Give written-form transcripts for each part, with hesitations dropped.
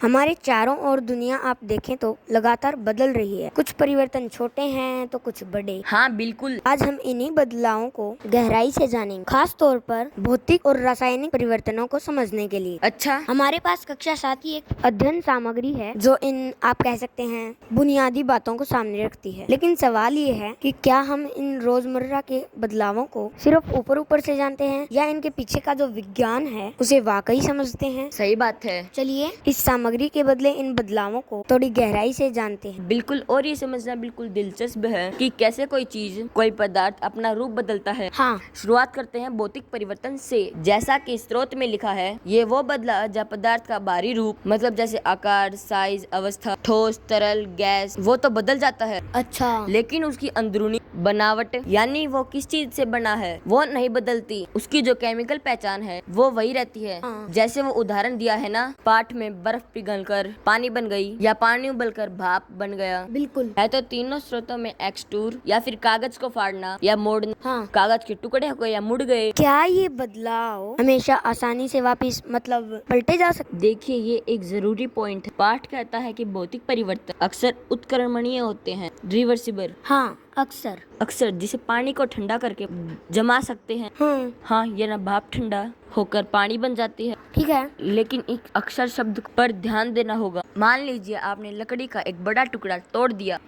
हमारे चारों ओर दुनिया आप देखें तो लगातार बदल रही है। कुछ परिवर्तन छोटे हैं तो कुछ बड़े। हाँ बिल्कुल। आज हम इन्हीं बदलावों को गहराई से जानेंगे, खास तौर पर भौतिक और रासायनिक परिवर्तनों को समझने के लिए। अच्छा, हमारे पास कक्षा 7 की एक अध्ययन सामग्री है जो इन आप कह सकते हैं बुनियादी बातों को सामने रखती है। लेकिन सवाल ये है कि क्या हम इन रोजमर्रा के बदलावों को सिर्फ ऊपर ऊपर से जानते हैं या इनके पीछे का जो विज्ञान है उसे वाकई समझते हैं। सही बात है। चलिए इस सामग्री के बदले इन बदलावों को थोड़ी गहराई से जानते हैं। बिल्कुल, और ये समझना बिल्कुल दिलचस्प है कि कैसे कोई चीज, कोई पदार्थ अपना रूप बदलता है। हाँ, शुरुआत करते हैं भौतिक परिवर्तन से। जैसा कि स्रोत में लिखा है, ये वो बदला जब पदार्थ का बाहरी रूप, मतलब जैसे आकार, साइज, अवस्था, ठोस, तरल, गैस, वो तो बदल जाता है। अच्छा, लेकिन उसकी अंदरूनी बनावट, यानी वो किस चीज से बना है, वो नहीं बदलती। उसकी जो केमिकल पहचान है वो वही रहती है। हाँ। जैसे वो उदाहरण दिया है ना, पाठ में बर्फ पिघलकर पानी बन गई या पानी उबलकर भाप बन गया। बिल्कुल। है तो तीनों स्रोतों में एक्सट्रूड या फिर कागज को फाड़ना या मोड़ना, हाँ। कागज के टुकड़े हो गए या मुड़ गए। क्या ये बदलाव हमेशा आसानी से वापस मतलब पलटे जा सकते? देखिए, ये एक जरूरी पॉइंट है। पाठ कहता है कि भौतिक परिवर्तन अक्सर उत्क्रमणीय होते हैं, रिवर्सिबल। हाँ, अक्सर। जिसे पानी को ठंडा करके जमा सकते हैं। हाँ, ये ना भाप ठंडा होकर पानी बन जाती है। ठीक है। लेकिन एक अक्षर शब्द पर ध्यान देना होगा। मान लीजिए आपने लकड़ी का एक बड़ा टुकड़ा तोड़ दिया।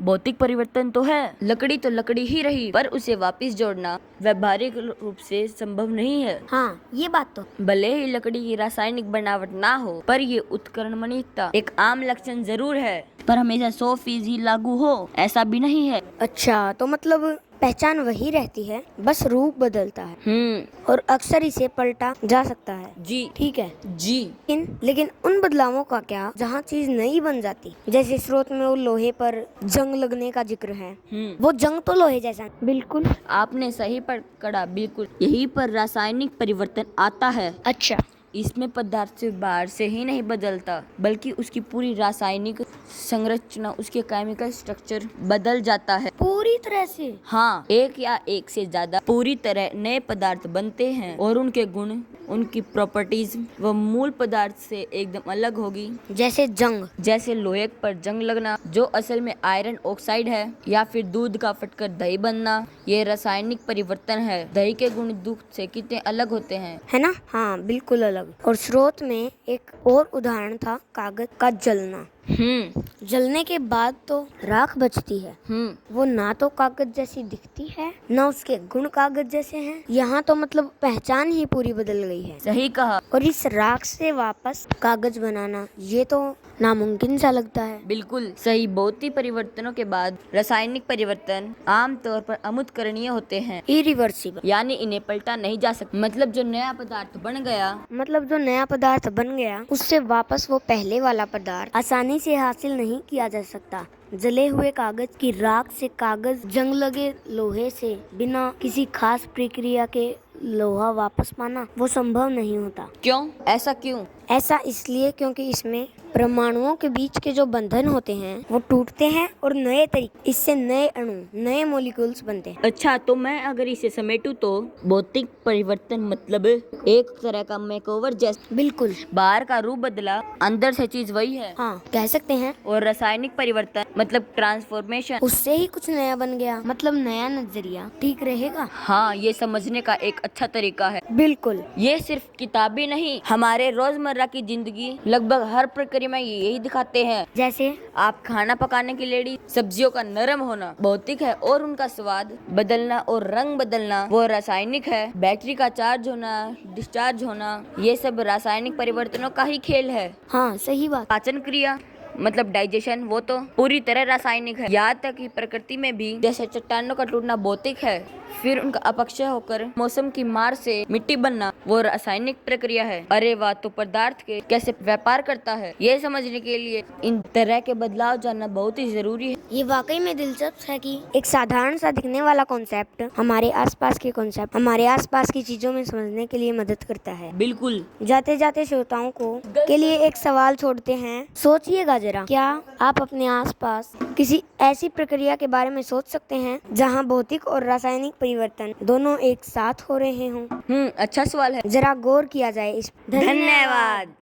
भौतिक परिवर्तन तो है, लकड़ी तो लकड़ी ही रही, पर उसे वापस जोड़ना व्यावहारिक रूप से संभव नहीं है। हाँ, ये बात तो। भले ही लकड़ी की रासायनिक बनावट ना हो, पर ये उत्क्रमणीयता एक आम लक्षण जरूर है, पर हमेशा 100% ही लागू हो ऐसा भी नहीं है। अच्छा, तो मतलब पहचान वही रहती है, बस रूप बदलता है और अक्सर इसे पलटा जा सकता है। जी। ठीक है जी। लेकिन उन बदलावों का क्या जहाँ चीज नई बन जाती, जैसे स्रोत में वो लोहे पर जंग लगने का जिक्र है। वो जंग तो लोहे जैसा। बिल्कुल, आपने सही पकड़ा। बिल्कुल यही पर रासायनिक परिवर्तन आता है। अच्छा। इसमें पदार्थ से बाहर से ही नहीं बदलता, बल्कि उसकी पूरी रासायनिक संरचना, उसके केमिकल स्ट्रक्चर बदल जाता है पूरी तरह से। हाँ, एक या एक से ज्यादा पूरी तरह नए पदार्थ बनते हैं और उनके गुण, उनकी प्रॉपर्टीज वो मूल पदार्थ से एकदम अलग होगी। जैसे लोहे पर जंग लगना, जो असल में आयरन ऑक्साइड है, या फिर दूध का फटकर दही बनना, ये रासायनिक परिवर्तन है। दही के गुण दूध से कितने अलग होते हैं, है ना? हाँ, बिल्कुल अलग। और स्रोत में एक और उदाहरण था कागज का जलना। जलने के बाद तो राख बचती है। वो ना तो कागज जैसी दिखती है, ना उसके गुण कागज जैसे हैं। यहाँ तो मतलब पहचान ही पूरी बदल गई है। सही कहा। और इस राख से वापस कागज बनाना, ये तो नामुमकिन सा लगता है। बिल्कुल सही। भौतिक परिवर्तनों के बाद रासायनिक परिवर्तन आमतौर पर अमुत्करणीय होते हैं, इरिवर्सिबल, यानी इन्हें पलटा नहीं जा सकता। मतलब जो नया पदार्थ बन गया, उससे वापस वो पहले वाला पदार्थ आसानी से हासिल नहीं किया जा सकता। जले हुए कागज की राख से कागज, जंग लगे लोहे से बिना किसी खास प्रक्रिया के लोहा वापस पाना, वो संभव नहीं होता। क्यों? ऐसा क्यों? ऐसा इसलिए क्योंकि इसमें परमाणुओं के बीच के जो बंधन होते हैं वो टूटते हैं और इससे नए अणु, नए मॉलिक्यूल्स बनते हैं। अच्छा, तो मैं अगर इसे समेटूं तो भौतिक परिवर्तन मतलब एक तरह का मेकओवर जैसा। बिल्कुल, बाहर का रूप बदला, अंदर से चीज वही है। हाँ, कह सकते हैं। और रासायनिक परिवर्तन मतलब ट्रांसफॉर्मेशन, उससे ही कुछ नया बन गया, मतलब नया नजरिया। ठीक रहेगा? हाँ, ये समझने का एक अच्छा तरीका है। बिल्कुल। ये सिर्फ किताबी नहीं, हमारे रोजमर्रा की जिंदगी लगभग हर प्रक्रिया में यही दिखाते हैं। जैसे आप खाना पकाने की लेडी, सब्जियों का नरम होना भौतिक है और उनका स्वाद बदलना और रंग बदलना वो रासायनिक है। बैटरी का चार्ज होना, डिस्चार्ज होना, ये सब रासायनिक परिवर्तनों का ही खेल है। हाँ, सही बात। पाचन क्रिया मतलब डाइजेशन, वो तो पूरी तरह रासायनिक है। यहाँ तक कि प्रकृति में भी, जैसे चट्टानों का टूटना भौतिक है, फिर उनका अपक्षय होकर मौसम की मार से मिट्टी बनना वो रासायनिक प्रक्रिया है। अरे वाह, तो पदार्थ के कैसे व्यापार करता है, ये समझने के लिए इन तरह के बदलाव जानना बहुत ही जरूरी है। ये वाकई में दिलचस्प है कि एक साधारण सा दिखने वाला कॉन्सेप्ट हमारे आसपास की चीजों में समझने के लिए मदद करता है। बिल्कुल। जाते जाते श्रोताओं के लिए एक सवाल छोड़ते हैं। सोचिएगा जरा, क्या आप अपने आसपास किसी ऐसी प्रक्रिया के बारे में सोच सकते हैं जहां भौतिक और रासायनिक परिवर्तन दोनों एक साथ हो रहे हों? अच्छा सवाल है। जरा गौर किया जाए इस। धन्यवाद।